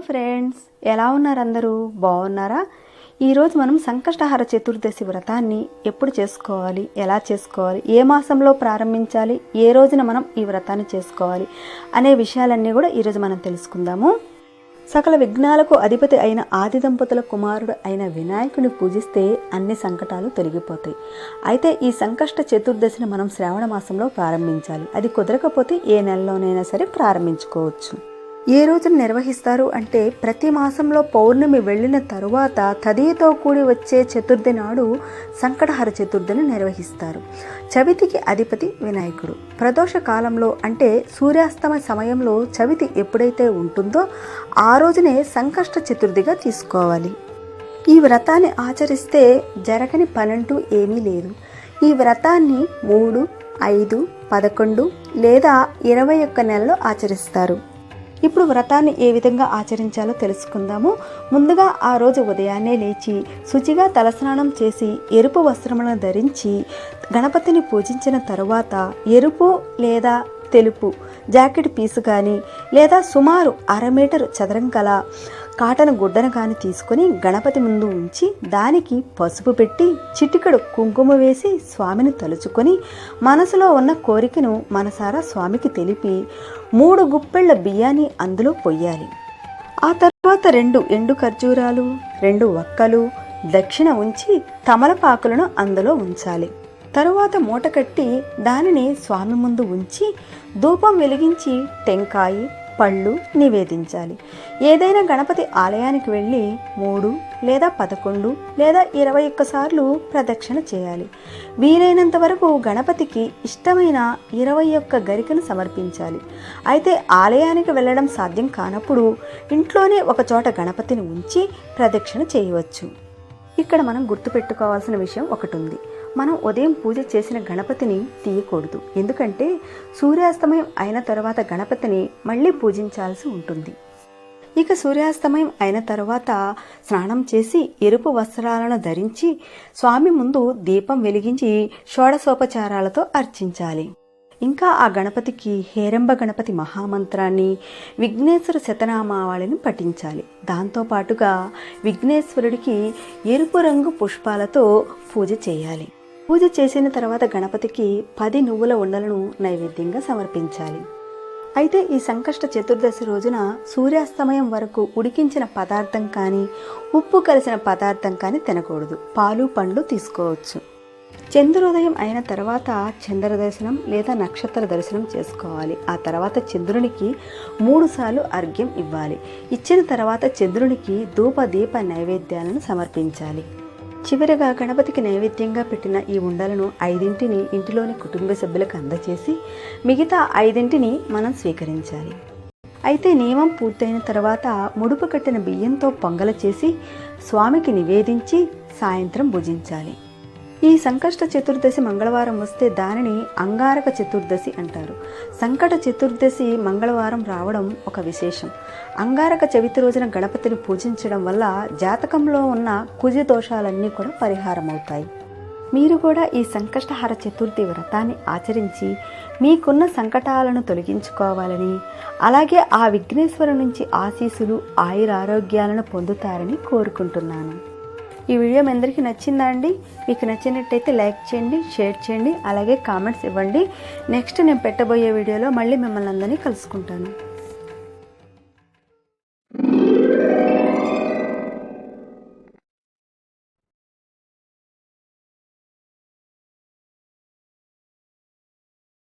Friends, ఎలా ఉన్నారు? అందరూ బాగున్నారా? ఈరోజు మనం సంకష్టహర చతుర్దశి వ్రతాన్ని ఎప్పుడు చేసుకోవాలి, ఎలా చేసుకోవాలి, ఏ మాసంలో ప్రారంభించాలి, ఏ రోజున మనం ఈ వ్రతాన్ని చేసుకోవాలి అనే విషయాలన్నీ కూడా ఈరోజు మనం తెలుసుకుందాము. సకల విఘ్నాలకు అధిపతి అయిన ఆది దంపతుల కుమారుడు అయిన వినాయకుని పూజిస్తే అన్ని సంకటాలు తొలగిపోతాయి. అయితే ఈ సంకష్ట చతుర్దశిని మనం శ్రావణ మాసంలో ప్రారంభించాలి. అది కుదరకపోతే ఏ నెలలోనైనా సరే ప్రారంభించుకోవచ్చు. ఏ రోజున నిర్వహిస్తారు అంటే ప్రతి మాసంలో పౌర్ణమి వెళ్ళిన తరువాత తదియతో కూడి వచ్చే చతుర్థి నాడు సంకటహర చతుర్థిని నిర్వహిస్తారు. చవితికి అధిపతి వినాయకుడు. ప్రదోష కాలంలో అంటే సూర్యాస్తమ సమయంలో చవితి ఎప్పుడైతే ఉంటుందో ఆ రోజునే సంకష్ట చతుర్థిగా తీసుకోవాలి. ఈ వ్రతాన్ని ఆచరిస్తే జరగని పనంటూ ఏమీ లేదు. ఈ వ్రతాన్ని 3, 5, 11 లేదా 21 నెలలో ఆచరిస్తారు. ఇప్పుడు వ్రతాన్ని ఏ విధంగా ఆచరించాలో తెలుసుకుందాము. ముందుగా ఆ రోజు ఉదయాన్నే లేచి శుచిగా తలస్నానం చేసి ఎరుపు వస్త్రములను ధరించి గణపతిని పూజించిన తరువాత ఎరుపు లేదా తెలుపు జాకెట్ పీసు కానీ లేదా సుమారు 1/2 మీటర్ చదరం గల కాటన్ గుడ్డను కానీ తీసుకొని గణపతి ముందు ఉంచి దానికి పసుపు పెట్టి చిటికెడు కుంకుమ వేసి స్వామిని తలుచుకొని మనసులో ఉన్న కోరికను మనసారా స్వామికి తెలిపి 3 గుప్పెళ్ల బియ్యాన్ని అందులో పొయ్యాలి. ఆ తర్వాత 2 ఎండు ఖర్జూరాలు, 2 వక్కలు దక్షిణ ఉంచి తమలపాకులను అందులో ఉంచాలి. తరువాత మూట కట్టి దానిని స్వామి ముందు ఉంచి ధూపం వెలిగించి టెంకాయ, పళ్ళు నివేదించాలి. ఏదైనా గణపతి ఆలయానికి వెళ్ళి 3 లేదా 11 లేదా 21 సార్లు ప్రదక్షిణ చేయాలి. వీలైనంత వరకు గణపతికి ఇష్టమైన 21 గరికను సమర్పించాలి. అయితే ఆలయానికి వెళ్ళడం సాధ్యం కానప్పుడు ఇంట్లోనే ఒక చోట గణపతిని ఉంచి ప్రదక్షిణ చేయవచ్చు. ఇక్కడ మనం గుర్తుపెట్టుకోవాల్సిన విషయం ఒకటి ఉంది. మనం ఉదయం పూజ చేసిన గణపతిని తీయకూడదు. ఎందుకంటే సూర్యాస్తమయం అయిన తర్వాత గణపతిని మళ్ళీ పూజించాల్సి ఉంటుంది. ఇక సూర్యాస్తమయం అయిన తర్వాత స్నానం చేసి ఎరుపు వస్త్రాలను ధరించి స్వామి ముందు దీపం వెలిగించి షోడశోపచారాలతో అర్చించాలి. ఇంకా ఆ గణపతికి హేరంబ గణపతి మహామంత్రాన్ని, విఘ్నేశ్వర శతనామావళిని పఠించాలి. దాంతోపాటుగా విఘ్నేశ్వరుడికి ఎరుపు రంగు పుష్పాలతో పూజ చేయాలి. పూజ చేసిన తర్వాత గణపతికి 10 నువ్వుల ఉండలను నైవేద్యంగా సమర్పించాలి. అయితే ఈ సంకష్ట చతుర్దశి రోజున సూర్యాస్తమయం వరకు ఉడికించిన పదార్థం కానీ ఉప్పు కలిసిన పదార్థం కానీ తినకూడదు. పాలు, పండ్లు తీసుకోవచ్చు. చంద్రోదయం అయిన తర్వాత చంద్ర దర్శనం లేదా నక్షత్ర దర్శనం చేసుకోవాలి. ఆ తర్వాత చంద్రునికి 3 సార్లు అర్ఘ్యం ఇవ్వాలి. ఇచ్చిన తర్వాత చంద్రునికి ధూప దీప నైవేద్యాలను సమర్పించాలి. చివరిగా గణపతికి నైవేద్యంగా పెట్టిన ఈ ఉండలను 5 ఇంటిలోని కుటుంబ సభ్యులకు అందచేసి మిగతా 5 మనం స్వీకరించాలి. అయితే నియమం పూర్తయిన తర్వాత ముడుపు కట్టిన బియ్యంతో పొంగల చేసి స్వామికి నివేదించి సాయంత్రం భుజించాలి. ఈ సంకష్ట చతుర్దశి మంగళవారం వస్తే దానిని అంగారక చతుర్దశి అంటారు. సంకట చతుర్దశి మంగళవారం రావడం ఒక విశేషం. అంగారక చవితి రోజున గణపతిని పూజించడం వల్ల జాతకంలో ఉన్న కుజ దోషాలన్నీ కూడా పరిహారం అవుతాయి. మీరు కూడా ఈ సంకష్టహర చతుర్థి వ్రతాన్ని ఆచరించి మీకున్న సంకటాలను తొలగించుకోవాలని, అలాగే ఆ విఘ్నేశ్వరు నుంచి ఆశీస్సులు, ఆయురారోగ్యాలను పొందుతారని కోరుకుంటున్నాను. ఈ వీడియో మీ అందరికీ నచ్చిందా అండి? మీకు నచ్చినట్టయితే లైక్ చేయండి, షేర్ చేయండి, అలాగే కామెంట్స్ ఇవ్వండి. నెక్స్ట్ నేను పెట్టబోయే వీడియోలో మళ్ళీ మిమ్మల్ని అందరినీ కలుసుకుంటాను.